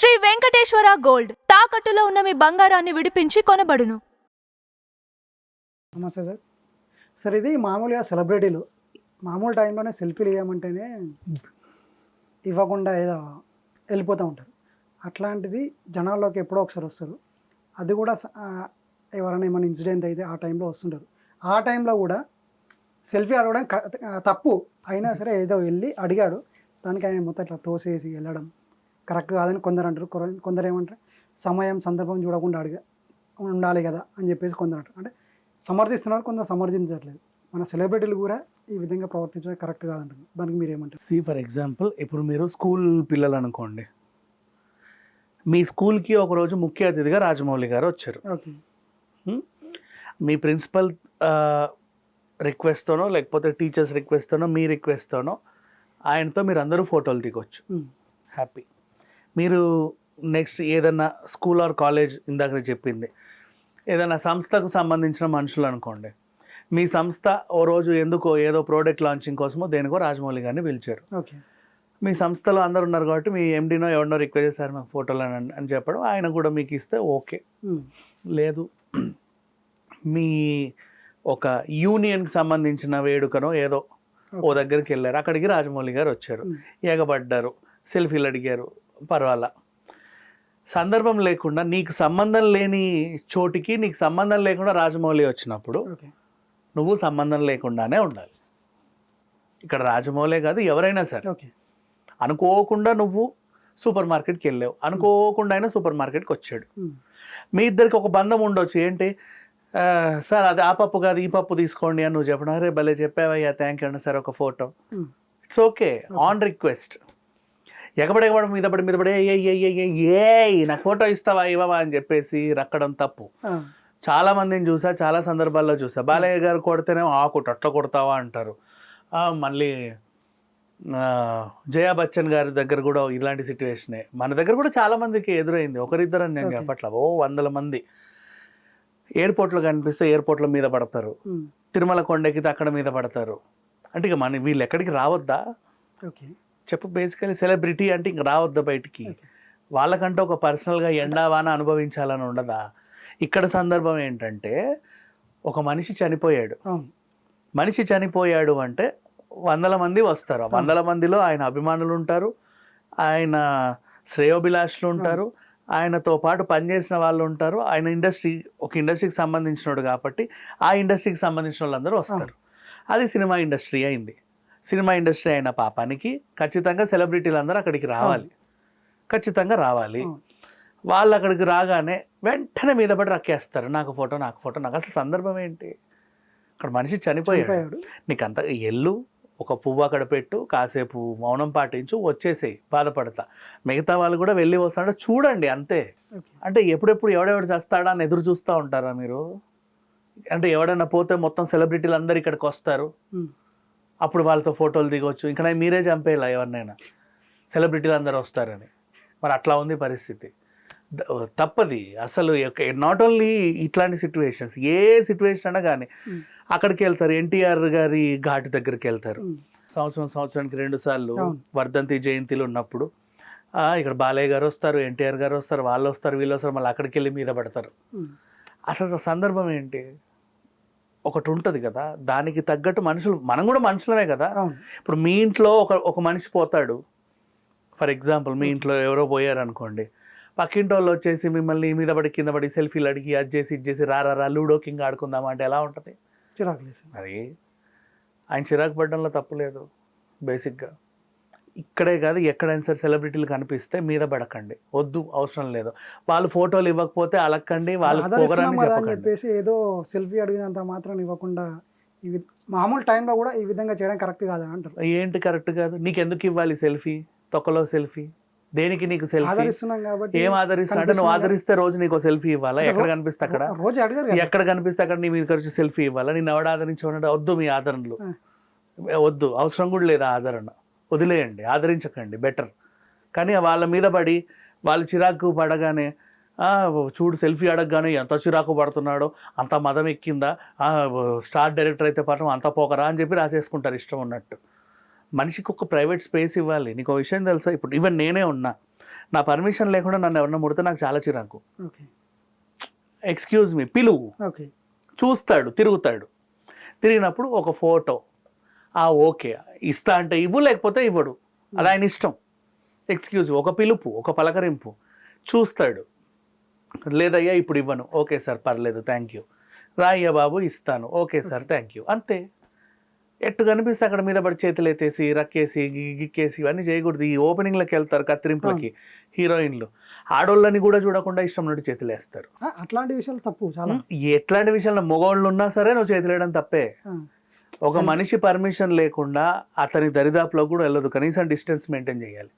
Shri Venkateswara gold తాకట్టులో ఉన్న మీ బంగారాన్ని విడిపించి కొనబడును. నమస్తే సార్. సార్ ఇది మామూలుగా సెలబ్రిటీలు మామూలు టైంలోనే సెల్ఫీలు ఇవ్వమంటేనే ఇవ్వకుండా ఏదో వెళ్ళిపోతూ ఉంటారు. అట్లాంటిది జనాల్లోకి ఎప్పుడో ఒకసారి వస్తారు. అది కూడా ఎవరైనా ఏమైనా ఇన్సిడెంట్ అయితే ఆ టైంలో వస్తుంటారు. ఆ టైంలో కూడా సెల్ఫీ అడగడం తప్పు అయినా సరే ఏదో వెళ్ళి అడిగాడు, దానికి ఆయన మొత్తం ఇట్లా తోసేసి వెళ్ళడం కరెక్ట్ కాదని కొందరు అంటారు. కొందరు ఏమంటారు సమయం సందర్భం చూడకుండా ఉండాలి కదా అని చెప్పేసి కొందరు అంటారు. అంటే సమర్థిస్తున్నారు, కొందరు సమర్థించట్లేదు. మన సెలబ్రిటీలు కూడా ఈ విధంగా ప్రవర్తించడం కరెక్ట్ కాదంటారు. దానికి మీరు ఏమంటారు? ఫర్ ఎగ్జాంపుల్ ఇప్పుడు మీరు స్కూల్ పిల్లలు అనుకోండి, మీ స్కూల్కి ఒకరోజు ముఖ్య అతిథిగా రాజమౌళి గారు వచ్చారు. ఓకే. మీ ప్రిన్సిపల్ రిక్వెస్ట్తోనో లేకపోతే టీచర్స్ రిక్వెస్ట్తోనో మీ రిక్వెస్ట్తోనో ఆయనతో మీరు అందరూ ఫోటోలు దిగొచ్చు, హ్యాపీ. మీరు నెక్స్ట్ ఏదన్నా స్కూల్ ఆర్ కాలేజ్, ఇందాక చెప్పింది ఏదైనా సంస్థకు సంబంధించిన మనుషులు అనుకోండి, మీ సంస్థ ఓ రోజు ఎందుకో ఏదో ప్రోడక్ట్ లాంచింగ్ కోసమో దేనికో రాజమౌళి గారిని పిలిచారు. ఓకే. మీ సంస్థలో అందరు ఉన్నారు కాబట్టి మీ ఎండీనో ఎవరినో రిక్వెస్ట్ చేశారు మాకు ఫోటోలు అని చెప్పడం, ఆయన కూడా మీకు ఇస్తే ఓకే. లేదు మీ ఒక యూనియన్కి సంబంధించిన వేడుకనో ఏదో ఓ దగ్గరికి వెళ్ళారు, అక్కడికి రాజమౌళి గారు వచ్చారు, ఎగబడ్డారు, సెల్ఫీలు అడిగారు, పర్వాలా. సందర్భం లేకుండా నీకు సంబంధం లేని చోటికి నీకు సంబంధం లేకుండా రాజమౌళి వచ్చినప్పుడు నువ్వు సంబంధం లేకుండానే ఉండాలి. ఇక్కడ రాజమౌళే కాదు, ఎవరైనా సరే. అనుకోకుండా నువ్వు సూపర్ మార్కెట్కి వెళ్ళావు, అనుకోకుండా అయినా సూపర్ మార్కెట్కి వచ్చాడు, మీ ఇద్దరికి ఒక బంధం ఉండొచ్చు. ఏంటి సార్ అది ఆ పప్పు కాదు ఈ పప్పు తీసుకోండి అని నువ్వు చెప్పడం, అరే భలే చెప్పావయ్యా థ్యాంక్ యూ అండి సార్ ఒక photo, it's okay, on request. ఎగబడెగబడి మీద ఏ నాకు ఫోటో ఇస్తావా ఇవ్వవా అని చెప్పేసి రక్కడం తప్పు. చాలా మందిని చూసా, చాలా సందర్భాల్లో చూసా, బాలయ్య గారు కొడితేనే అట్లా కొడతావా అంటారు. మళ్ళీ జయా బచ్చన్ గారి దగ్గర కూడా ఇలాంటి సిచ్యువేషనే మన దగ్గర కూడా చాలా మందికి ఎదురైంది. ఒకరిద్దరని నేను చెప్పట్లా, ఓ వందల మంది. ఎయిర్పోర్ట్లో కనిపిస్తే ఎయిర్పోర్ట్ల మీద పడతారు, తిరుమల కొండెక్కితే అక్కడ మీద పడతారు. అంటే ఇక మన వీళ్ళు ఎక్కడికి రావద్దా చెప్పు? బేసికలీ సెలబ్రిటీ అంటే ఇంక రావద్దా బయటికి? వాళ్ళకంటే ఒక పర్సనల్గా ఎండావాన అనుభవించాలని ఉండదా? ఇక్కడ సందర్భం ఏంటంటే ఒక మనిషి చనిపోయాడు, మనిషి చనిపోయాడు అంటే వందల మంది వస్తారు, వందల మందిలో ఆయన అభిమానులు ఉంటారు, ఆయన శ్రేయోభిలాషులు ఉంటారు, ఆయనతో పాటు పనిచేసిన వాళ్ళు ఉంటారు. ఆయన ఒక ఇండస్ట్రీకి సంబంధించినోడు కాబట్టి ఆ ఇండస్ట్రీకి సంబంధించిన వాళ్ళందరూ వస్తారు. అది సినిమా ఇండస్ట్రీ అయింది. సినిమా ఇండస్ట్రీ అయిన పాపానికి ఖచ్చితంగా సెలబ్రిటీలు అందరూ అక్కడికి రావాలి, ఖచ్చితంగా రావాలి. వాళ్ళు అక్కడికి రాగానే వెంటనే మీద పడి రక్కేస్తారు, నాకు ఫోటో నాకు ఫోటో నాకు. అసలు సందర్భం ఏంటి? అక్కడ మనిషి చనిపోయాడు, నీకు అంత ఎల్లు ఒక పువ్వు అక్కడ పెట్టు, కాసేపు మౌనం పాటించు, వచ్చేసేయి, బాధపడతా. మిగతా వాళ్ళు కూడా వెళ్ళి వస్తాడో చూడండి అంతే. అంటే ఎప్పుడెప్పుడు ఎవడెవడు చేస్తాడా అని ఎదురు చూస్తూ ఉంటారా మీరు? అంటే ఎవడైనా పోతే మొత్తం సెలబ్రిటీలు అందరు ఇక్కడికి వస్తారు, అప్పుడు వాళ్ళతో ఫోటోలు దిగొచ్చు. ఇంకా మీరే చంపేలా ఎవరినైనా, సెలబ్రిటీలు అందరూ వస్తారని. మరి అట్లా ఉంది పరిస్థితి. తప్పది అసలు. నాట్ ఓన్లీ ఇట్లాంటి సిచ్యువేషన్స్, ఏ సిచ్యువేషన్ అయినా కానీ అక్కడికి వెళ్తారు. ఎన్టీఆర్ గారి ఘాటు దగ్గరికి వెళ్తారు, సంవత్సరానికి 2 సార్లు వర్ధంతి జయంతిలు ఉన్నప్పుడు. ఇక్కడ బాలయ్య గారు వస్తారు, ఎన్టీఆర్ గారు వస్తారు, వాళ్ళు వస్తారు, వీళ్ళు వస్తారు, మళ్ళీ అక్కడికి వెళ్ళి మీద పడతారు. అసలు సందర్భం ఏంటి? ఒకటి ఉంటుంది కదా, దానికి తగ్గట్టు మనుషులు, మనం కూడా మనుషులమే కదా. ఇప్పుడు మీ ఇంట్లో ఒక మనిషి పోతాడు, ఫర్ ఎగ్జాంపుల్ మీ ఇంట్లో ఎవరో పోయారు అనుకోండి, పక్కింటి వాళ్ళు వచ్చేసి మిమ్మల్ని మీద పడి కింద పడి సెల్ఫీలు అడిగి అది చేసి ఇది చేసి రా లూడో కింగ్ ఆడుకుందామా అంటే ఎలా ఉంటుంది? చిరాకు లేదు. మరి ఆయన చిరాకు పడడంలో తప్పు లేదు. బేసిక్గా ఇక్కడే కాదు ఎక్కడైనా సరే సెలబ్రిటీలు కనిపిస్తే మీద పడకండి, వద్దు, అవసరం లేదు. వాళ్ళు ఫోటోలు ఇవ్వకపోతే అలక్కండి, వాళ్ళు చెప్పేసి ఏదో సెల్ఫీ అడిగినంత మాత్రం ఇవ్వకుండా మామూలు టైంలో కూడా ఈ విధంగా చేయడం కరెక్ట్ కాదా అంటారు. ఏంటి కరెక్ట్ కాదు? నీకు ఎందుకు ఇవ్వాలి సెల్ఫీ? తొక్కలో సెల్ఫీ దేనికి? నీకు సెల్ఫీ ఏం ఆదరిస్తున్నా అంటే నువ్వు ఆదరిస్తే రోజు నీకు సెల్ఫీ ఇవ్వాలా? ఎక్కడ కనిపిస్తే అక్కడ, ఎక్కడ కనిపిస్తే అక్కడ నీ మీద ఖర్చు సెల్ఫీ ఇవ్వాలా? నేను ఎవడ ఆదరించమంటే వద్దు, మీ ఆదరణలు వద్దు, అవసరం కూడా లేదు ఆదరణ, వదిలేయండి, ఆదరించకండి, బెటర్. కానీ వాళ్ళ మీద పడి వాళ్ళు చిరాకు పడగానే చూడు సెల్ఫీ అడగగానే ఎంత చిరాకు పడుతున్నాడో, అంత మదం ఎక్కిందా, స్టార్ డైరెక్టర్ అయితే పాఠం అంత పోకరా అని చెప్పి రాసేసుకుంటారు ఇష్టం ఉన్నట్టు. మనిషికి ఒక ప్రైవేట్ స్పేస్ ఇవ్వాలి. నీకు విషయం తెలుసా? ఇప్పుడు ఈవెన్ నేనే ఉన్నా, నా పర్మిషన్ లేకుండా నన్ను ఎవరన్నా ముడితే నాకు చాలా చిరాకు. ఓకే. ఎక్స్క్యూజ్ మీ పిలువు, ఓకే. చూస్తాడు, తిరుగుతాడు. తిరిగినప్పుడు ఒక ఫోటో, ఓకే ఇస్తా అంటే ఇవ్వు, లేకపోతే ఇవ్వడు, అది ఆయన ఇష్టం. ఎక్స్క్యూజ్, ఒక పిలుపు, ఒక పలకరింపు, చూస్తాడు, లేదయ్యా ఇప్పుడు ఇవ్వను, ఓకే సార్ పర్లేదు థ్యాంక్ యూ, రాయ్యా బాబు ఇస్తాను, ఓకే సార్ థ్యాంక్ యూ, అంతే. ఎట్టు కనిపిస్తే అక్కడ మీద పడి చేతులు ఎత్తేసి రక్కేసి గిక్కేసి ఇవన్నీ చేయకూడదు. ఈ ఓపెనింగ్లోకి వెళ్తారు కత్తిరింపులకి హీరోయిన్లు, ఆడోళ్ళని కూడా చూడకుండా ఇష్టం నుండి చేతులు వేస్తారు. అట్లాంటి విషయాలు తప్పు చాలా. ఎట్లాంటి విషయాల్లో మగవాళ్ళు ఉన్నా సరే నువ్వు చేతులు వేయడం తప్పే. ఒక మనిషి పర్మిషన్ లేకుండా అతని దరిదాపులో కూడా వెళ్ళదు, కనీసం డిస్టెన్స్ మెయింటైన్ చేయాలి.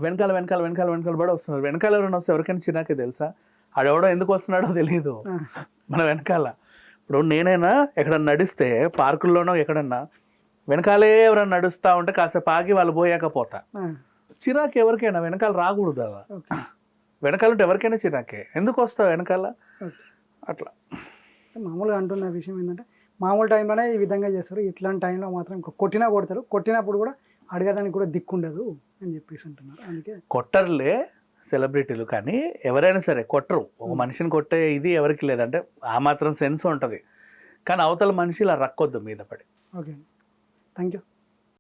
వెనకాల వెనకాల వెనకాల వెనకాల పడి వస్తున్నారు. వెనకాల ఎవరైనా వస్తే ఎవరికైనా చిరాకే తెలుసా, ఆడెవడో ఎందుకు వస్తున్నాడో తెలియదు మన వెనకాల. ఇప్పుడు నేనైనా ఎక్కడన్నా నడిస్తే పార్కుల్లోనో ఎక్కడన్నా వెనకాలే ఎవరైనా నడుస్తూ ఉంటే కాసేపు ఆగి వాళ్ళు పోయాకపోతా. చిరాకు ఎవరికైనా వెనకాల రాకూడదు అలా. వెనకాల ఉంటే ఎవరికైనా చిరాకే, ఎందుకు వస్తావు వెనకాల అట్లా. మామూలుగా అంటున్న విషయం ఏంటంటే మామూలు టైంలోనే ఈ విధంగా చేస్తారు, ఇట్లాంటి టైంలో మాత్రం కొట్టినా కొడతారు, కొట్టినప్పుడు కూడా అడగడానికి కూడా దిక్కుండదు అని చెప్పేసి అంటున్నారు. అందుకే కొట్టరులే సెలబ్రిటీలు, కానీ ఎవరైనా సరే కొట్టరు. ఒక మనిషిని కొట్టే ఇది ఎవరికి లేదంటే ఆ మాత్రం సెన్స్ ఉంటుంది, కానీ అవతల మనిషి ఇలా రక్కొద్దు మీద పడి. Okay, thank you.